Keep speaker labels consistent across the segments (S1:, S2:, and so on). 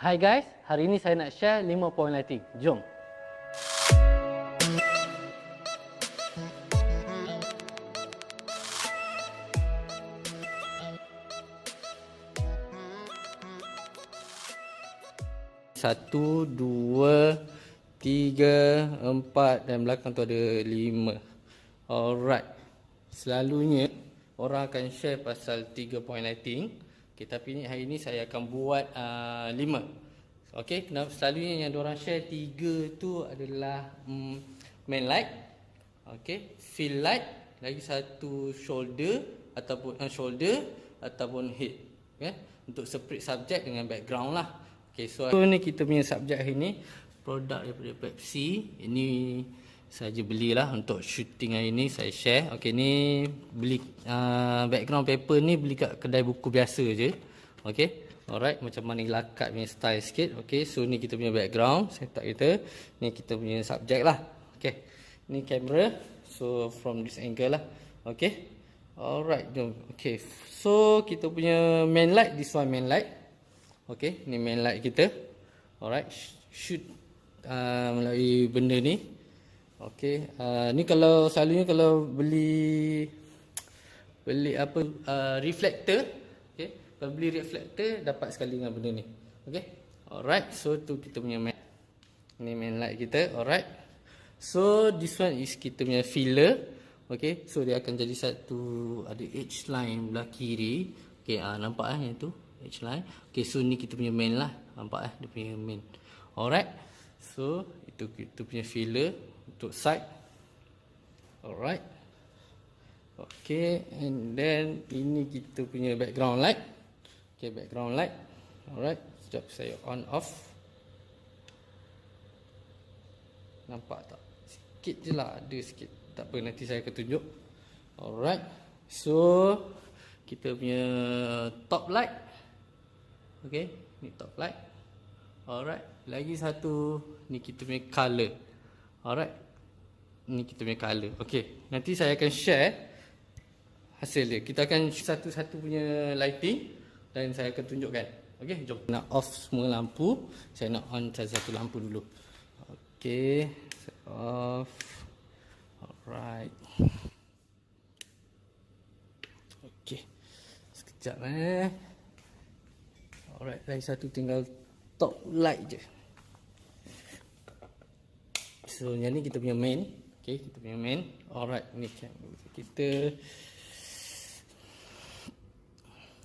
S1: Hai guys, hari ini saya nak share 5 poin lighting. Jom. Satu, dua, tiga, empat dan belakang tu ada 5. Alright. Selalunya orang akan share pasal 3 point lighting. Okay, tapi hari ni saya akan buat 5. Okay, selalunya yang diorang share 3 tu adalah main light, okay, fill light, lagi satu shoulder ataupun head, okay, untuk separate subject dengan background lah. Okay, so ni kita punya subjek hari ni, produk daripada Pepsi. Ini saja belilah untuk shooting hari ni, saya share. Okay, ni beli background paper ni beli kat kedai buku biasa je. Okay, alright, macam mana lakat punya style sikit. Okay, so ni kita punya background setup kita. Ni kita punya subjek lah. Okay, ni kamera. So from this angle lah. Okay, alright, jom. Okay, so kita punya main light, this one main light. Okay, ni main light kita. Alright, shoot melalui benda ni. Okay, ni kalau selalunya kalau beli apa reflector. Okay, kalau beli reflector dapat sekali dengan benda ni. Okay, alright, so tu kita punya main. Ni main light kita. Alright, so this one is kita punya filler. Okay, so dia akan jadi satu, ada edge line belah kiri. Okay, nampak yang tu edge line. Okay, so ni kita punya main lah. Nampak dia punya main. Alright, so itu kita punya filler untuk side. Alright, okay, and then ini kita punya background light. Okay, background light. Alright, sekejap saya on off. Nampak tak? Sikit je lah, ada sikit. Tak apa, nanti saya akan tunjuk. Alright, so kita punya top light. Okay, ni top light. Alright, lagi satu, ni kita punya color. Alright, ni kita punya color. Okay, nanti saya akan share hasil dia. Kita akan satu-satu punya lighting dan saya akan tunjukkan. Okay, jom. Nak off semua lampu, saya nak on satu lampu dulu. Okay, saya off. Alright. Okay, sekejap Alright, lagi satu tinggal top light je. So yang ni kita punya main. Okay, kita punya main. Alright, ni kita.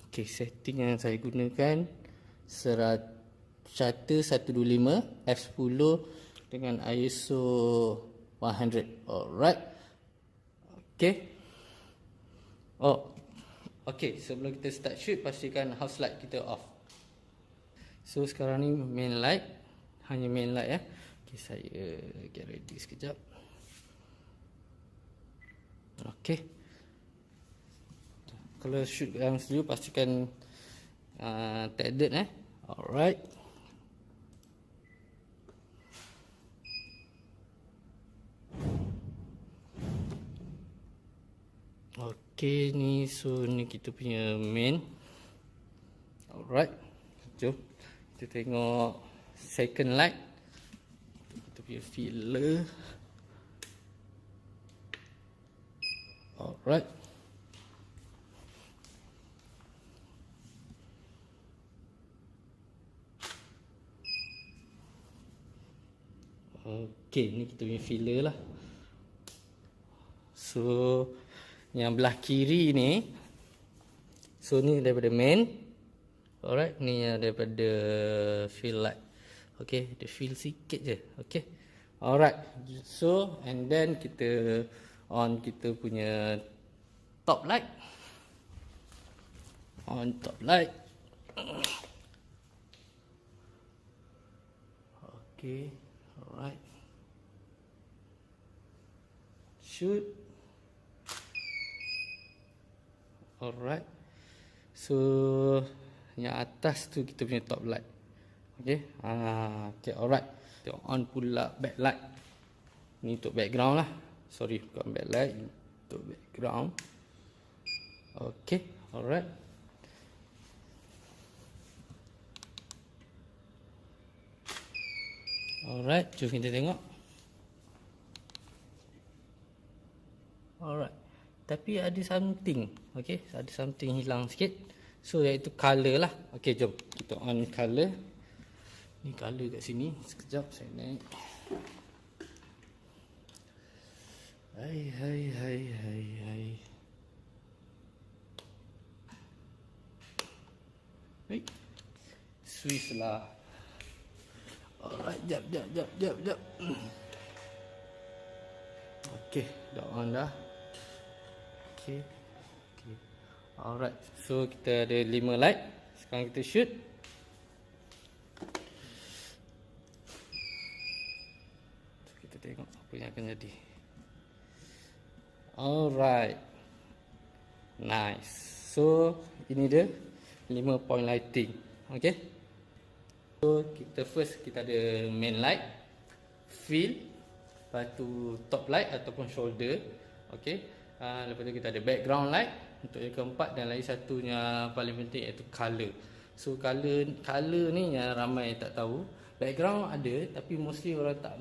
S1: Okay, setting yang saya gunakan shutter 125 f10 dengan ISO 100. Alright. Okay. Okay, sebelum kita start shoot, pastikan house light kita off. So sekarang ni main light, hanya main light ya. Okay, saya get ready sekejap. Okay, kalau shoot dalam studio pastikan tethered Alright. Okay, ni so ni kita punya main. Alright, jom kita tengok second light. Kita punya filler. Alright. Okay, ni kita punya filler lah. So yang belah kiri ni, so ni daripada main. Alright, ni yang daripada fill light. Okay, dia fill sikit je. Okay, alright, so and then kita on kita punya top light. On top light. Okay, alright, shoot. Alright, so yang atas tu kita punya top light. Okay, okay, alright. Kita on pula backlight. Ni untuk background lah. Sorry, bukan backlight, untuk background. Okay, alright. Alright, jom kita tengok. Alright. Tapi ada something, okay, ada something hilang sikit. So iaitu color lah. Okay, jom kita on color. Ni color kat sini. Sekejap saya naik. Hai. Swiss lah. Alright, jap. Okay, dah on dah. Okay. Alright, so kita ada 5 light. Sekarang kita shoot. So, kita tengok apa yang akan jadi. Alright, nice. So ini dia 5 point lighting. Okay, so kita ada main light, fill, lepas tu top light ataupun shoulder. Okay, lepas tu kita ada background light untuk yang keempat, dan lagi satunya paling penting iaitu color. So color ni yang ramai tak tahu. Background ada tapi mostly orang tak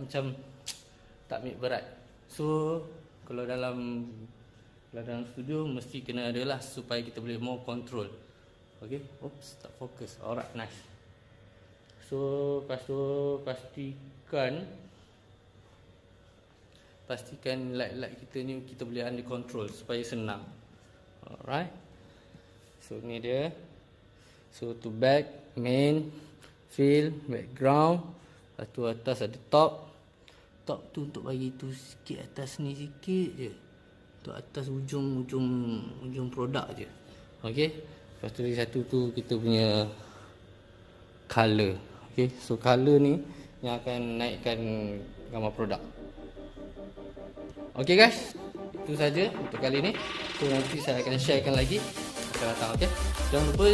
S1: ambil berat. So kalau dalam studio mesti kena ada lah supaya kita boleh more control. Okay, oops, tak fokus. Alright, nice. So lepas tu pastikan light kita ni kita boleh under control supaya senang. Alright, so ni dia. So to back, main, fill, background. Lepas tu atas ada top. Top tu untuk bagi tu sikit, atas ni sikit je, untuk atas ujung produk je. Okay, lepas tu lagi satu tu kita punya color. Okay, so color ni yang akan naikkan gambar produk. Okay guys, itu saja untuk kali ni. So nanti saya akan sharekan lagi akan datang. Okay, jangan lupa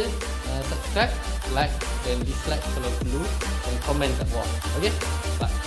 S1: subscribe, like dan dislike kalau perlu, dan komen kat bawah. Okay, bye.